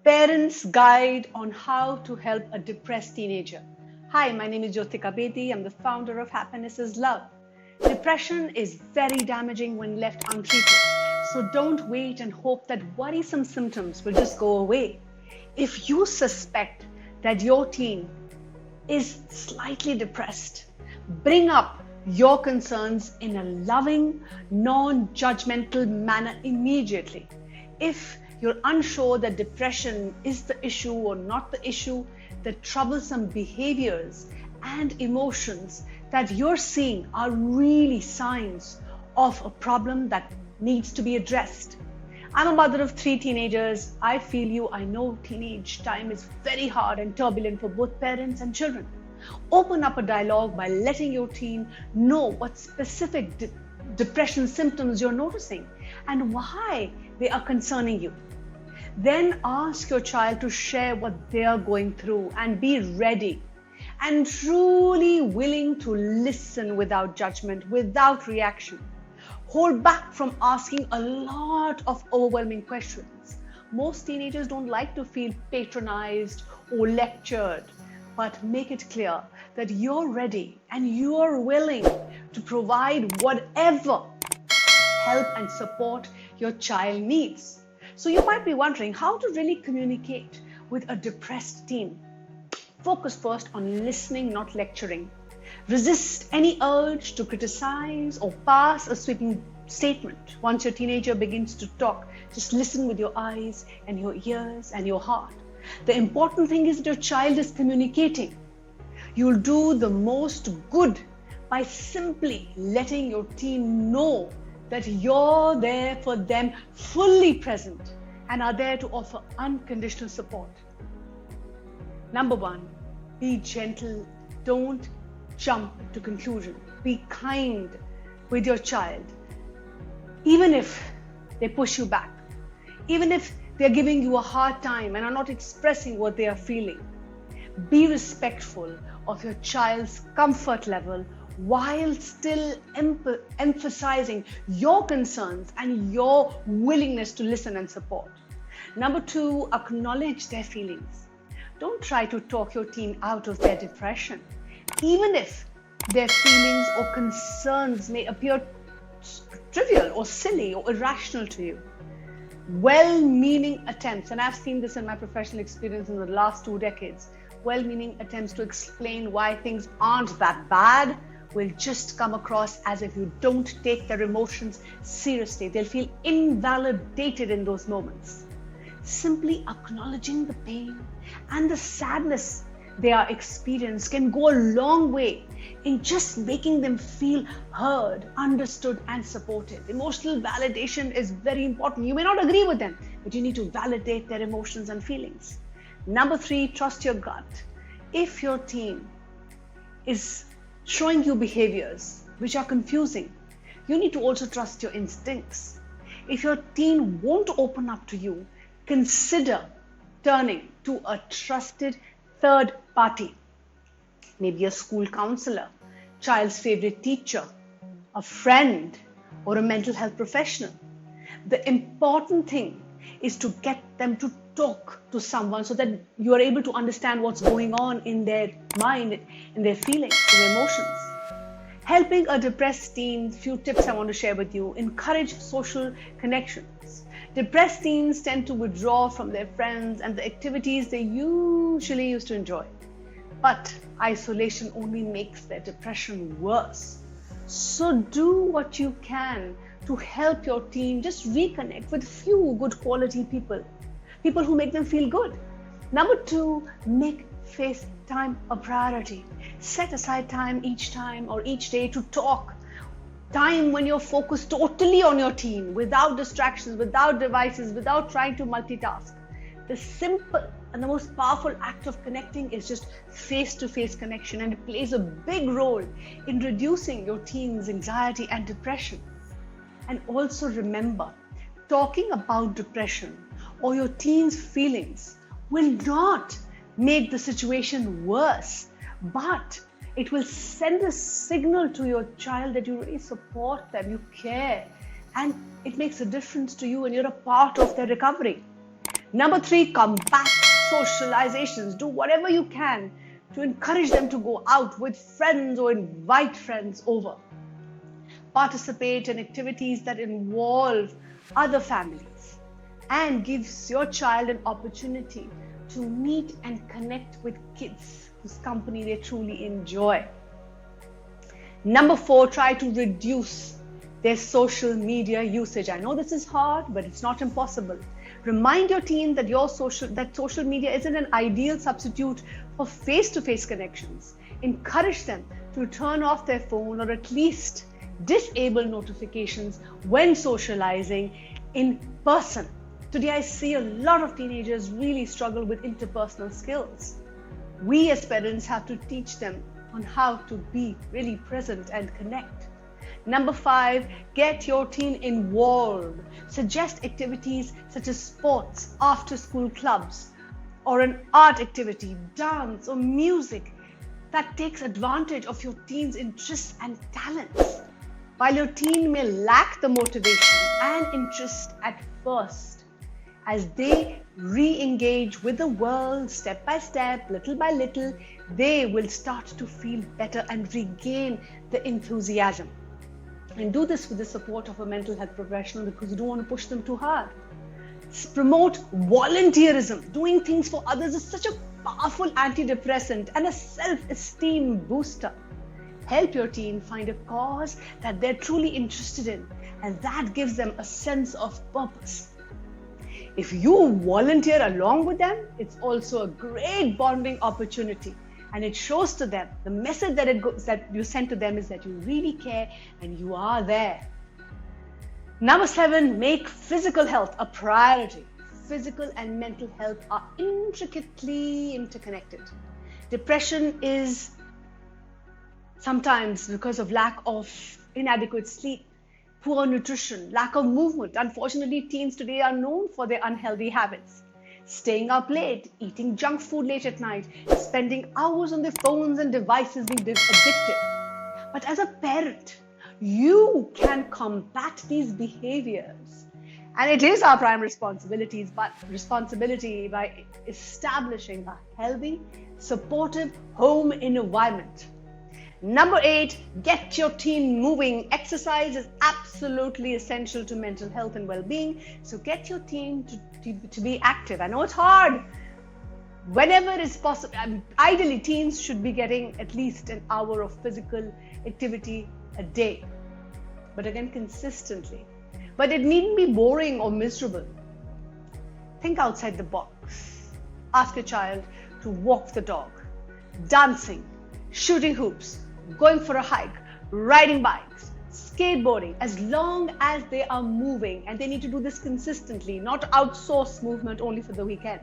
Parents Guide on How to Help a Depressed Teenager. Hi, my name is Jyotika Bedi. I'm the founder of Happiness is Love. Depression is very damaging when left untreated. So don't wait and hope that worrisome symptoms will just go away. If you suspect that your teen is slightly depressed, bring up your concerns in a loving, non-judgmental manner immediately. If you're unsure that depression is the issue or not the issue, the troublesome behaviors and emotions that you're seeing are really signs of a problem that needs to be addressed. I'm a mother of 3 teenagers. I feel you. I know teenage time is very hard and turbulent for both parents and children. Open up a dialogue by letting your teen know what specific depression symptoms you're noticing and why they are concerning you. Then ask your child to share what they are going through and be ready and truly willing to listen without judgment, without reaction. Hold back from asking a lot of overwhelming questions. Most teenagers don't like to feel patronized or lectured, but make it clear that you're ready and you're willing to provide whatever help and support your child needs. So you might be wondering how to really communicate with a depressed teen. Focus first on listening, not lecturing. Resist any urge to criticize or pass a sweeping statement. Once your teenager begins to talk, just listen with your eyes and your ears and your heart. The important thing is that your child is communicating. You'll do the most good by simply letting your teen know that you're there for them, fully present, and are there to offer unconditional support. Number 1, be gentle. Don't jump to conclusion. Be kind with your child. Even if they push you back, even if they're giving you a hard time and are not expressing what they are feeling, be respectful of your child's comfort level while still emphasizing your concerns and your willingness to listen and support. Number 2, acknowledge their feelings. Don't try to talk your teen out of their depression, even if their feelings or concerns may appear trivial or silly or irrational to you. Well-meaning attempts, and I've seen this in my professional experience in the last 2 decades, well-meaning attempts to explain why things aren't that bad will just come across as if you don't take their emotions seriously. They'll feel invalidated in those moments. Simply acknowledging the pain and the sadness they are experiencing can go a long way in just making them feel heard, understood, and supported. Emotional validation is very important. You may not agree with them, but you need to validate their emotions and feelings. Number 3, trust your gut. If your teen is showing you behaviors which are confusing, you need to also trust your instincts. If your teen won't open up to you, consider turning to a trusted third party, maybe a school counselor, child's favorite teacher, a friend, or a mental health professional. The important thing is to get them to talk to someone so that you are able to understand what's going on in their mind, in their feelings, in their emotions. Helping a depressed teen, few tips I want to share with you. Encourage social connections. Depressed teens tend to withdraw from their friends and the activities they usually used to enjoy. But isolation only makes their depression worse. So do what you can to help your teen just reconnect with few good quality people who make them feel good. Number 2, make FaceTime a priority. Set aside time each day to talk. Time when you're focused totally on your teen, without distractions, without devices, without trying to multitask. The simple and the most powerful act of connecting is just face-to-face connection, and it plays a big role in reducing your teen's anxiety and depression. And also remember, talking about depression or your teen's feelings will not make the situation worse, but it will send a signal to your child that you really support them, you care, and it makes a difference to you and you're a part of their recovery. Number 3, combat socializations. Do whatever you can to encourage them to go out with friends or invite friends over. Participate in activities that involve other families and gives your child an opportunity to meet and connect with kids whose company they truly enjoy. Number 4, try to reduce their social media usage. I know this is hard, but it's not impossible. Remind your teen that social media isn't an ideal substitute for face-to-face connections. Encourage them to turn off their phone or at least disable notifications when socializing in person. Today, I see a lot of teenagers really struggle with interpersonal skills. We as parents have to teach them on how to be really present and connect. Number 5, get your teen involved. Suggest activities such as sports, after-school clubs, or an art activity, dance or music that takes advantage of your teen's interests and talents. While your teen may lack the motivation and interest at first, as they re-engage with the world step by step, little by little, they will start to feel better and regain the enthusiasm. And do this with the support of a mental health professional, because you don't want to push them too hard. Promote volunteerism. Doing things for others is such a powerful antidepressant and a self-esteem booster. Help your teen find a cause that they're truly interested in, and that gives them a sense of purpose. If you volunteer along with them, it's also a great bonding opportunity, and it shows to them, the message that you send to them is that you really care and you are there. Number 7, make physical health a priority. Physical and mental health are intricately interconnected. Depression is sometimes because of lack of inadequate sleep, poor nutrition, lack of movement. Unfortunately, teens today are known for their unhealthy habits. Staying up late, eating junk food late at night, spending hours on their phones and devices, being addicted. But as a parent, you can combat these behaviors. And it is our prime responsibility by establishing a healthy, supportive home environment. Number 8, get your teen moving. Exercise is absolutely essential to mental health and well-being. So get your teen to be active. I know it's hard. Whenever it's possible, ideally teens should be getting at least an hour of physical activity a day. But again, consistently. But it needn't be boring or miserable. Think outside the box. Ask your child to walk the dog, dancing, shooting hoops, going for a hike, riding bikes, skateboarding, as long as they are moving, and they need to do this consistently, not outsource movement only for the weekend.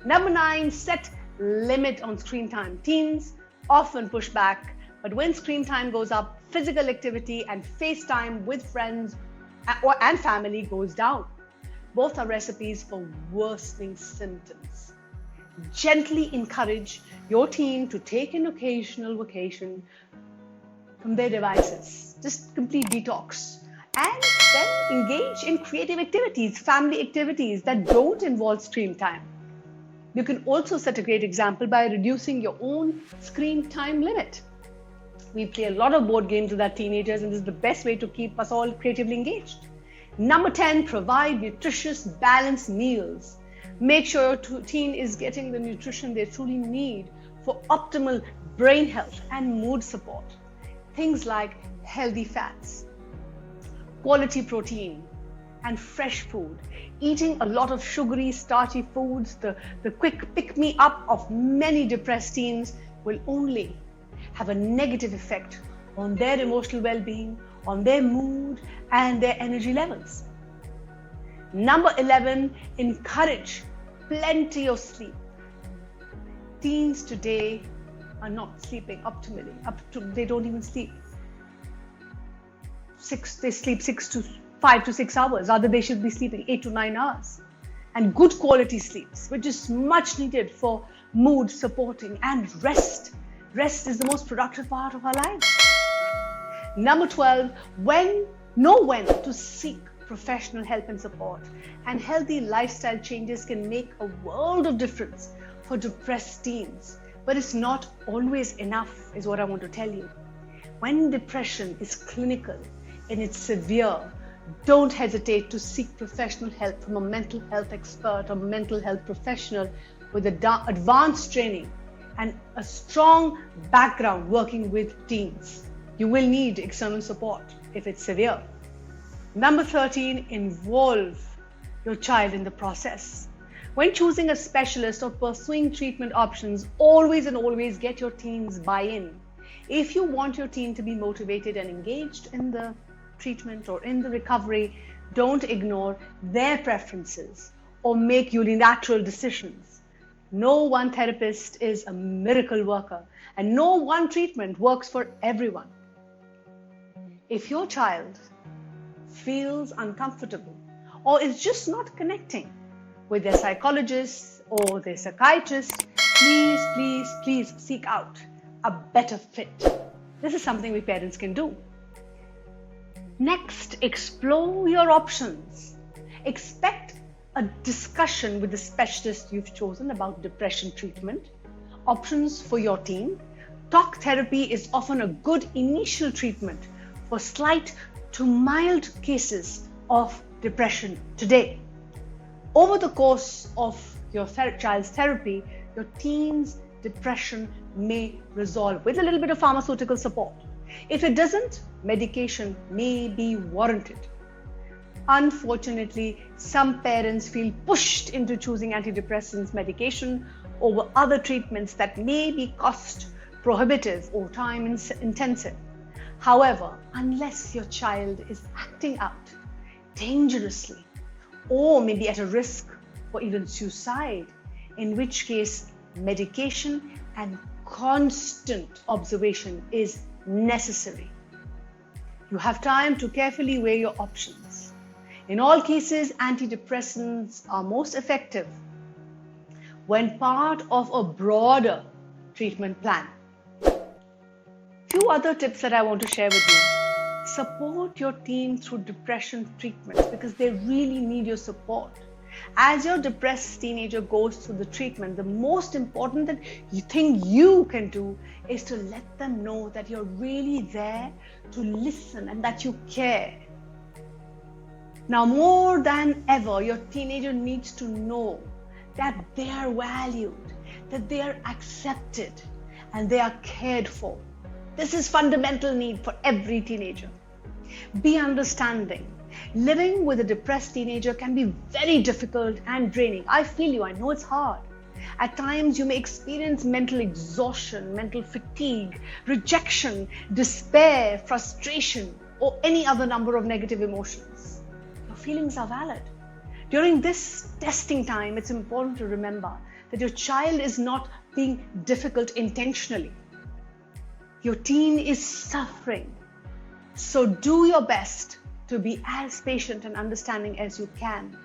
Number 9, set limit on screen time. Teens often push back, but when screen time goes up, physical activity and face time with friends and family goes down. Both are recipes for worsening symptoms. Gently encourage your teen to take an occasional vacation from their devices. Just complete detox. And then engage in creative activities, family activities that don't involve screen time. You can also set a great example by reducing your own screen time limit. We play a lot of board games with our teenagers, and this is the best way to keep us all creatively engaged. Number 10, provide nutritious, balanced meals. Make sure your teen is getting the nutrition they truly need for optimal brain health and mood support. Things like healthy fats, quality protein, and fresh food. Eating a lot of sugary, starchy foods, the quick pick-me-up of many depressed teens will only have a negative effect on their emotional well-being, on their mood, and their energy levels. Number 11, encourage plenty of sleep. Teens today are not sleeping optimally. They don't even sleep. They sleep 5 to 6 hours. Rather, they should be sleeping 8 to 9 hours. And good quality sleeps, which is much needed for mood supporting and rest. Rest is the most productive part of our lives. Number 12, know when to seek professional help and support. and healthy lifestyle changes can make a world of difference for depressed teens. But it's not always enough, is what I want to tell you. When depression is clinical and it's severe, don't hesitate to seek professional help from a mental health expert or mental health professional with advanced training and a strong background working with teens. You will need external support if it's severe. Number 13, involve your child in the process. When choosing a specialist or pursuing treatment options, always get your teens buy-in. If you want your teen to be motivated and engaged in the treatment or in the recovery, don't ignore their preferences or make unilateral decisions. No one therapist is a miracle worker, and no one treatment works for everyone. If your child feels uncomfortable or is just not connecting with their psychologist or their psychiatrist, please seek out a better fit. This is something we parents can do. Next, explore your options. Expect a discussion with the specialist you've chosen about depression treatment, options for your teen. Talk therapy is often a good initial treatment for slight to mild cases of depression today. Over the course of your child's therapy, your teen's depression may resolve with a little bit of pharmaceutical support. If it doesn't, medication may be warranted. Unfortunately, some parents feel pushed into choosing antidepressants medication over other treatments that may be cost prohibitive or time intensive. However, unless your child is acting out dangerously or maybe at a risk for even suicide, in which case medication and constant observation is necessary. You have time to carefully weigh your options. In all cases, antidepressants are most effective when part of a broader treatment plan. Few other tips that I want to share with you. Support your teen through depression treatments because they really need your support. As your depressed teenager goes through the treatment, the most important thing you can do is to let them know that you're really there to listen and that you care. Now, more than ever, your teenager needs to know that they are valued, that they are accepted, and they are cared for. This is fundamental need for every teenager. Be understanding. Living with a depressed teenager can be very difficult and draining. I feel you. I know it's hard. At times, you may experience mental exhaustion, mental fatigue, rejection, despair, frustration, or any other number of negative emotions. Your feelings are valid. During this testing time, it's important to remember that your child is not being difficult intentionally. Your teen is suffering. So do your best to be as patient and understanding as you can.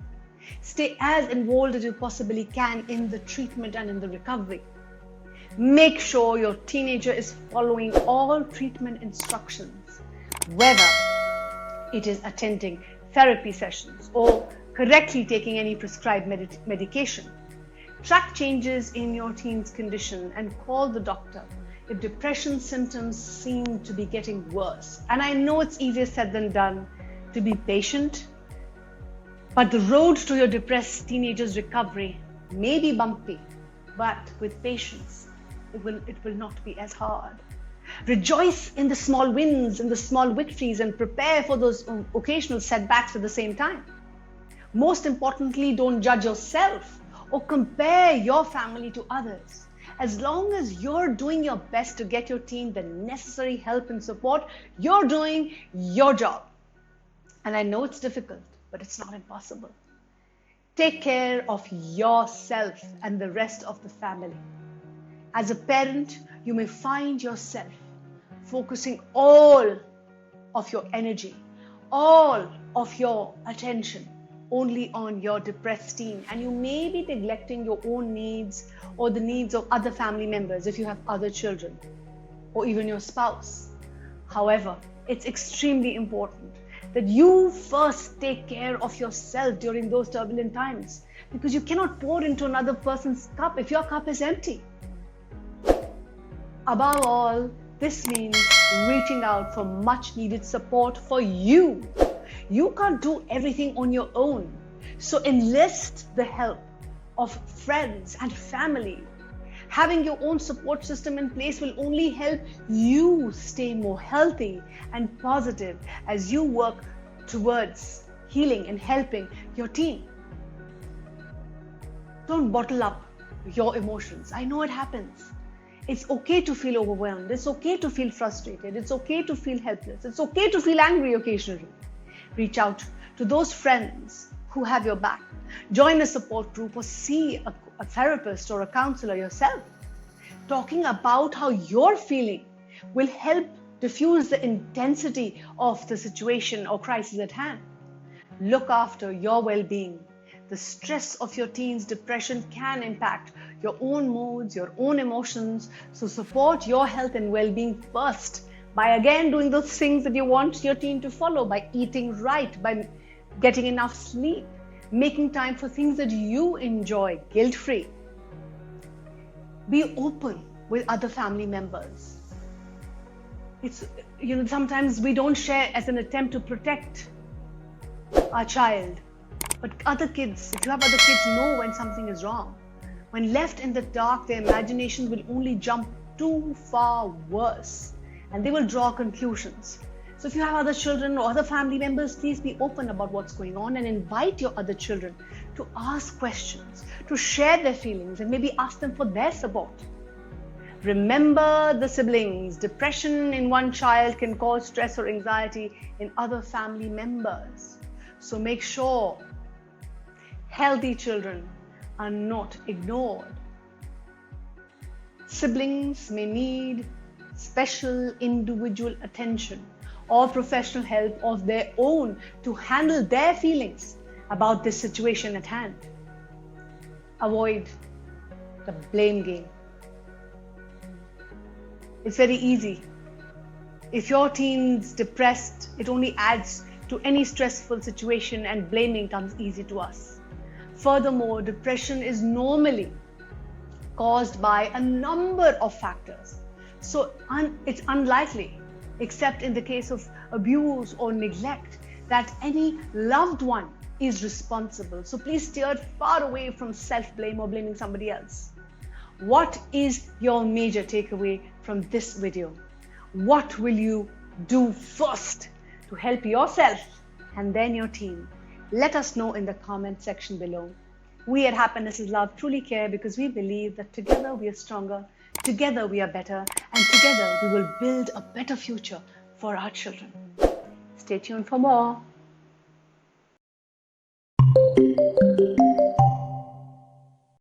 Stay as involved as you possibly can in the treatment and in the recovery. Make sure your teenager is following all treatment instructions, whether it is attending therapy sessions or correctly taking any prescribed medication. Track changes in your teen's condition and call the doctor if depression symptoms seem to be getting worse. And I know it's easier said than done to be patient, but the road to your depressed teenager's recovery may be bumpy, but with patience, it will not be as hard. Rejoice in the small wins and the small victories and prepare for those occasional setbacks at the same time. Most importantly, don't judge yourself or compare your family to others. As long as you're doing your best to get your teen the necessary help and support, you're doing your job. And I know it's difficult, but it's not impossible. Take care of yourself and the rest of the family. As a parent, you may find yourself focusing all of your energy, all of your attention only on your depressed teen, and you may be neglecting your own needs or the needs of other family members if you have other children or even your spouse. However, it's extremely important that you first take care of yourself during those turbulent times, because you cannot pour into another person's cup if your cup is empty. Above all, this means reaching out for much needed support for you. You can't do everything on your own. So enlist the help of friends and family. Having your own support system in place will only help you stay more healthy and positive as you work towards healing and helping your team. Don't bottle up your emotions. I know it happens. It's okay to feel overwhelmed. It's okay to feel frustrated. It's okay to feel helpless. It's okay to feel angry occasionally. Reach out to those friends who have your back. Join a support group or see a therapist or a counselor yourself. Talking about how you're feeling will help diffuse the intensity of the situation or crisis at hand. Look after your well-being. The stress of your teen's depression can impact your own moods, your own emotions. So support your health and well-being first by again doing those things that you want your teen to follow, by eating right, by getting enough sleep, making time for things that you enjoy, guilt-free. Be open with other family members. Sometimes we don't share as an attempt to protect our child. But other kids, if you have other kids, know when something is wrong. When left in the dark, their imagination will only jump too far worse and they will draw conclusions. So if you have other children or other family members, please be open about what's going on and invite your other children to ask questions, to share their feelings and maybe ask them for their support. Remember the siblings. Depression in one child can cause stress or anxiety in other family members. So make sure healthy children are not ignored. Siblings may need special individual attention or professional help of their own to handle their feelings about this situation at hand. Avoid the blame game. It's very easy. If your teen's depressed, it only adds to any stressful situation and blaming comes easy to us. Furthermore, depression is normally caused by a number of factors. So it's unlikely, except in the case of abuse or neglect, that any loved one is responsible. So please steer far away from self-blame or blaming somebody else. What is your major takeaway from this video? What will you do first to help yourself and then your team? Let us know in the comment section below. We at Happiness is Love truly care because we believe that together we are stronger, together we are better, and together we will build a better future for our children. Stay tuned for more.